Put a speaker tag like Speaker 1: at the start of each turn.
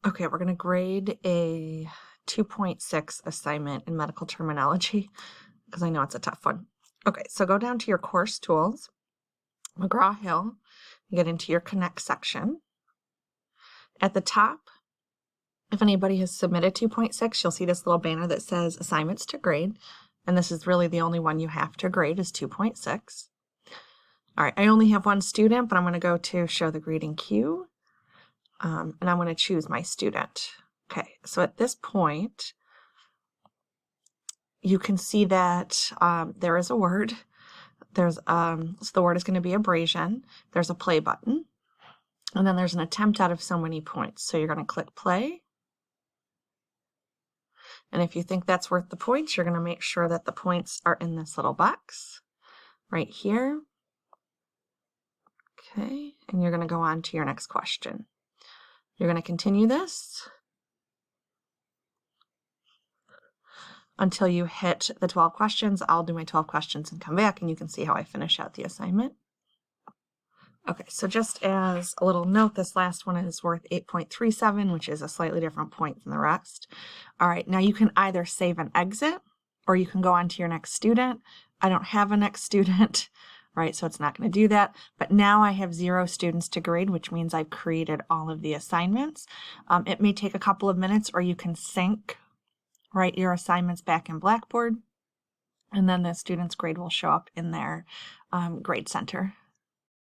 Speaker 1: Okay, we're going to grade a 2.6 assignment in medical terminology because I know it's a tough one. Okay, so go down to your course tools, McGraw-Hill, get into your Connect section. At the top, if anybody has submitted 2.6, you'll see this little banner that says assignments to grade, and this is really the only one you have to grade is 2.6. All right, I only have one student, but I'm going to go to show the grading queue. And I'm going to choose my student. Okay, so at this point, you can see that there is a word. So the word is going to be abrasion. There's a play button. And then there's an attempt out of so many points. So you're going to click play. And if you think that's worth the points, you're going to make sure that the points are in this little box right here. Okay, and you're going to go on to your next question. You're going to continue this until you hit the 12 questions. I'll do my 12 questions and come back, and you can see how I finish out the assignment. Okay, so just as a little note, this last one is worth 8.37, which is a slightly different point than the rest. All right, now you can either save and exit, or you can go on to your next student. I don't have a next student, right, so it's not going to do that. But now I have 0 students to grade, which means I've created all of the assignments. It may take a couple of minutes, or you can sync, write your assignments back in Blackboard, and then the student's grade will show up in their grade center.